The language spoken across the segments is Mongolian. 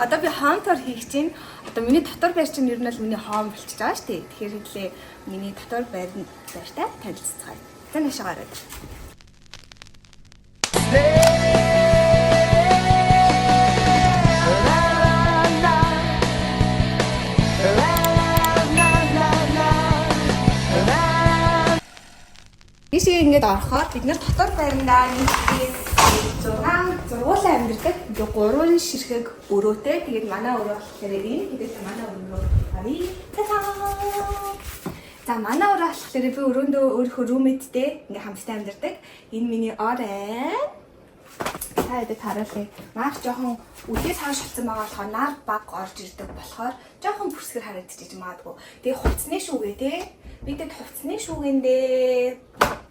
Одоо би хаантаар хийх чинь одоо миний дотор байр чинь ер нь л миний хоом болчихж байгаа шүү дээ. Тэгэхээр хэлээ миний дотор байртай танилццгаая. За нэшээ гараад. Ийшээ ингэж орохоор бид нэр дотор байрандаа нэг 6 зургуулаа амьдэрдэг. Тэгээ 3 ширхэг өрөөтэй. Тэгээд манай өрөө болохоор энэ. Тэгээд манай өрөө харъя. За манай өрөө болохоор би өрөөндөө өөрийнхөө руммейттэй ингээ хамтдаа амьдэрдэг. Энэ миний орой. Таад тараалаа. Маш жоохон үлээс хойш болсон байгаа болохоор нар баг орж ирдэг болохоор жоохон бүрсгэр харагдчих магадгүй. Тэгээ хувцсны шүүгээ те. Бидэд хувцсны шүүгэндээ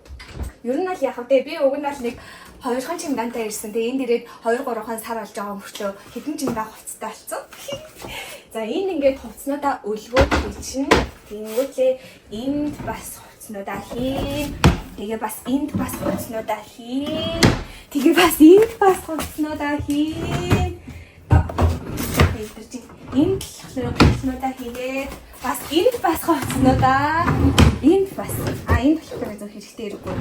ер нь л яг вэ би уг нь л нэг 2 чимдантай ирсэн. Тэгээ энд ирээд 2 3 сар болж байгаа мөртлөө хэдэн чимдаа хувцтай болсон. За энэ ингээд хувцснуудаа өлгөөд хийчин. Тэнгүүтлээ энд бас хувцснуудаа хийн. Тэгээ бас энд бас хувцснуудаа хийн. Тэгээ бас энд бас хувцснуудаа хийн. Энд болохоор хувцснуудаа хийгээд бас энд бас хувцснуудаа энд бас энд болохоор зөв хэрэгтэй хэрэггүй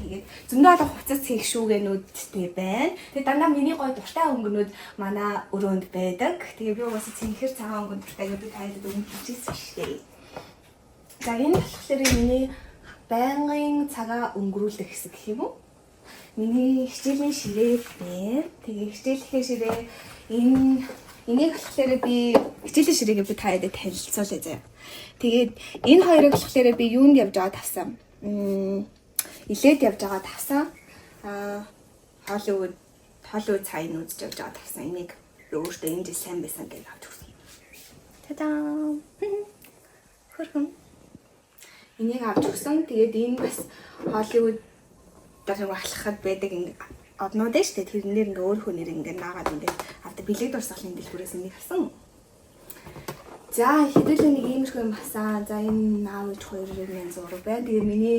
хийгээд зөндөө одоо хувцас хийх шүүгэнүүдтэй байна. Тэгээ дандаа миний гой дуртай өнгөнүүд манай өрөөнд байдаг. Тэгээ би угаасаа цэнхэр цагаан өнгөнд дуртайгаа би тайлбар өгч хэлчихсэн шүү дээ. За энэ болохоор миний байнгын цагаа өнгөрүүлдэг хэсэг гэх юм уу? Миний хичээлийн ширээ байна. Тэгээ хичээлийнхээ ширээ энийг болохоор би хичээлийн ширээгээ би таад танилцуулъя заяа. Тэгээд энэ хоёрыг болохоор би юунд явж байгаа тавсан? Илээд явж байгаа тавсан. Холливуд цайн үзэж явж байгаа тавсан. Энийг би өөртөө энэ жил сайн байсан гэж авч өгсөн. Та-даа. Хөрхөн. Энийг авч өгсөн. Тэгээд энэ бас Холливуд дээр ахлахад байдаг однууд ээ шүү дээ. Тэрнээр ингээ өөр хүнээр ингээ наагаад ингээ авдаг бэлэг дурсгалын дэлгүүрээс энийг авсан. За хэдүүлээ нэг иймэрхүү юм хасан. За энэ наавч 2,000 зураг байна. Тэгээ миний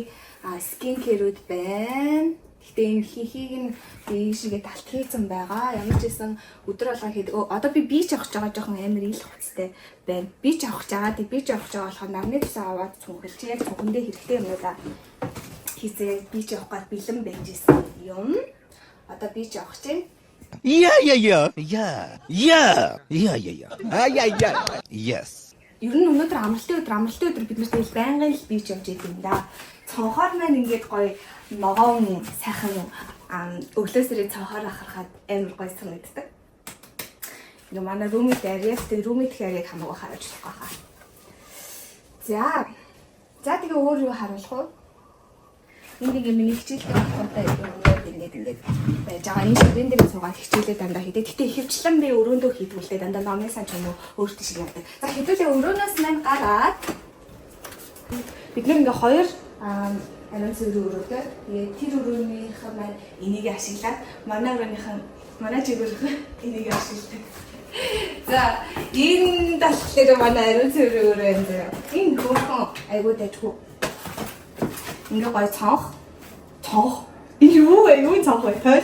скин кэрүүд байна. Гэхдээ энэ хихийг нь би шигээ талт хийсэн байгаа. Ямар ч байсан өдөр болгоо хийдэг. Одоо би бич авах гэж байгаа жоохон амар ил хувцтай байна. Бич авах гэж байгаа. Тэг бич авах гэж байгаа болохоор намны тусаа аваад цунхилж яг цунхандээ хэрэгтэй юмудаа хийzээ бич авах гад бэлэн байж исэн юм. Одоо бич авах чинь Yeah. Yes. Ер нь өнөөдөр амралтын өдөр бид нарт байнгын л бич явж идэв юм да. Цонхоор маань ингээд гоё ногоон сайхан өглөөсөө цонхоор ахархаад амар гоё санагддаг. Ингээ манай румит хэрэг хамаагүй харж болох байхаа. За тэгээ өөр юу харуулах вэ? Энийг миний хичээлтэй хамттай ингээд байж байгаа. Энэ ширэн дээр суугаад хичээлээ дандаа хийдэг. Гэтэ ихэвчлэн би өрөөндөө хийдгүүлээ дандаа номын сан ч юм уу өөртөө шиг явдаг. За хэдүүлээ өрөөнөөс маань гараад бид нэг ингээ 2 ариун цэвэр өрөөтэй. Тэгээд тэр өрөөнийх маань энийг ашиглаад манай жигүүрх энийг ашигладаг. За энэ болохоор манай ариун цэвэр өрөө юм заяа. Энэ хөөрхөн айгуу дайггүй. Ингээ гоё цонх. Юу цонх вэ?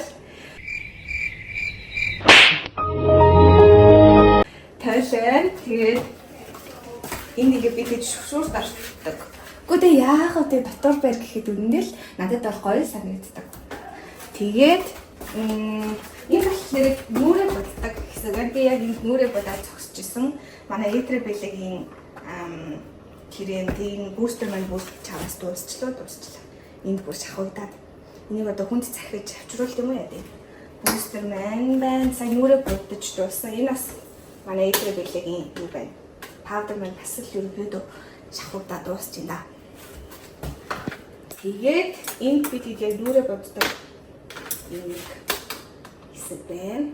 Тайлан тэгээд энийг би teď шүршүүр дардаг. Гэхдээ яах вэ дотор байр гэхэд үнэндээ л надад бол гоё санагддаг. Тэгээд энэ болохоор нүрээ боддог хэсэг. Би яг энэ нүрээ бодоод зогсож исэн. Манай Этребелегийн энэ бустер маань чамаас дуусчлаа. Энд бүр шахагдаад энийг одоо хүнд захиж авчруулт юм уу яа дээ. Бустер маань байна. Сайн нүрээ бодож дууссан. Энэ бас манай Этребелегийн юу байна. Паудер маань бас л ерөөдөө шахагдаад дуусч байна. Тэгээд энд бид яг нүрээ боддог энэ хэсэг байна.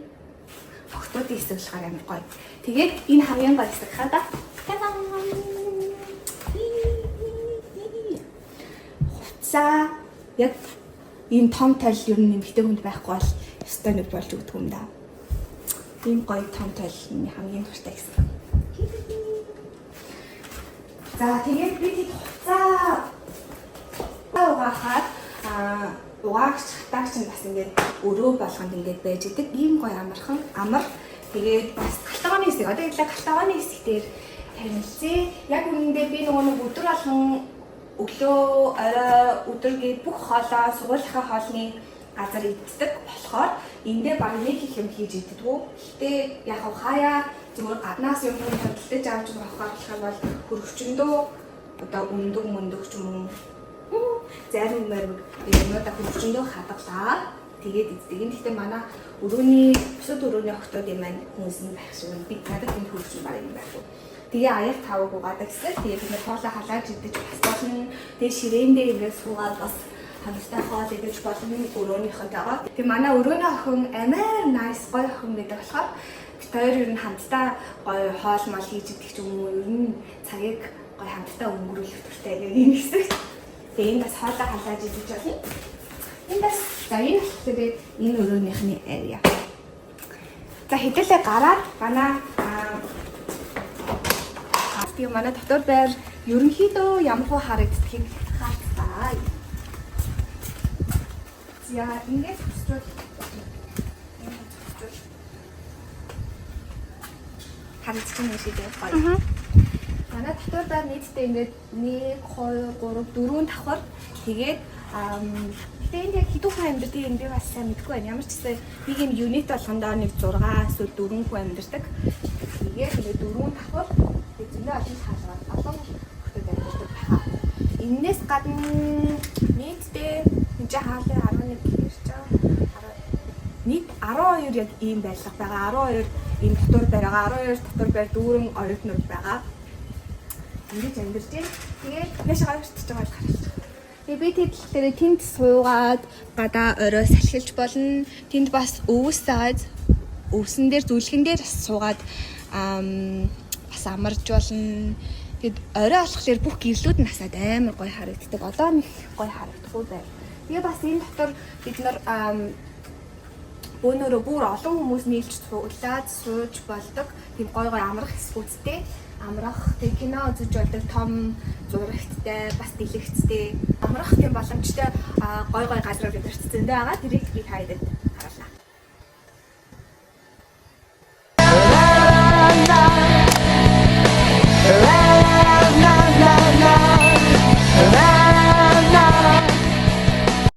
Октодын хэсэг болохоор амар гоё. Тэгээд энэ хамгийн гоё хэсэг хаа да. За яг ийм том тойл ер нь нэмэгтэй хүнд байхгүй бол өстой нэг болж өгдөг юм да. Ийм гоё том тойл хамгийн дуртай гэсэн. За тэгээд би тийм хуцаа угаахаар угаагч хатаагч нь бас ингээд өрөө болгонд ингээд байж идэг. Ийм гоё амар Тэгээд бас галтгооны хэсэг. Одоо ялла галтгооны хэсэг дээр танилцээ. Яг үнэндээ би нөгөө нэг өдөр болгон өглөө орой өдөргээд бүх хоолоо сургуулийнхаа хоолны газар иддэг болохоор эндээ баг нэг их юм хийж иддэггүй. Гэтэ яг хаяа зүгээр гаднаас юм хөдөлтөж авч байгаа бол хөргөчөндөө одоо өндөг мөндөг ч юм уу зарим юмудаа хөргөчөндөө хадгалаа. Тэгээд иддэг. Гэхдээ манай өрөөний бусад өрөөний охтууд юм маань хүмүүс нь байх шиг бид надад энэ хөргөчн баг юм байх. Тэгээ аяг таваг угаадаг гэсэн. Тэгээ бид хоолоо халааж идэж бас болно. Тэгээ ширээндээ ингээд суугаад бас хамтдаа хоол идэж болно өрөөнийхөнтэйгээ. Тэгээ манай өрөөний охин амар nice гоё охин гэдэг болохоор бид хоёр ер нь хамтдаа гоё хоол мал хийж идэх ч юм уу ер нь цагийг гоё хамтдаа өнгөрүүлэх төртэй гэх юм хэсэг. Тэгээ энэ бас хоолоо халааж идэж болно. Энэ бас за энэ тэгэхээр энэ өрөөнийхний area. За хэдүүлээ гараад манай тийм манай дотор байр ерөнхийдөө ямархуу харагддгийг хаацгаая. За ингээд төсвөл харагдсан юм шиг байна. Манай дотор байр нийтдээ ингээд 1 2 3 4 давхар тэгээд тэгээд яг хэдэн хүн амьдардаг юм би бас сайн мэдэхгүй байна. Ямар ч гэсэн нэг юм юнит болгондоо нэг 6 эсвэл 4 хүн амьдардаг. Тэгээд 4 давхар зөндөө олон хаалгаар олон хүмүүс амьдардаг байна. Эннээс гадна нийтдээ энэ хаалын 11 гэж байгаа. Нийт 12 яг ийм байлга байгаа. 12 ийм дотор байгаа. 12 дотор байр дүүрэн оюутнууд байгаа. Ингэж амьдарч байна. Тэгээд яшаа гарч байгаа хараач. Би тэгэхээр тэнд суугаад гадаа орой салхилж болно. Тэнд бас өвс саад өвсөн дээр зүлгэн дээр суугаад бас амарч болно. Тэгэд орой болохоор бүх гэрлүүд нь насаад амар гоё харагддаг. Одоо нэг гоё харагдахгүй байна. Тэгээ бас энэ дотор бид нар бөөнөрөө бүр олон хүмүүс нийлж цуглаад сууж болдог. Тийм гоё гоё амрах хэсгүүдтэй. Амрах, тэг кино үзэж болдог том зурагттай, бас дэлгэцтэй. Амрах тийм боломжтой гоё гоё газрууд өдөрт зөндөө байгаа. Тэрийг би хайдаг.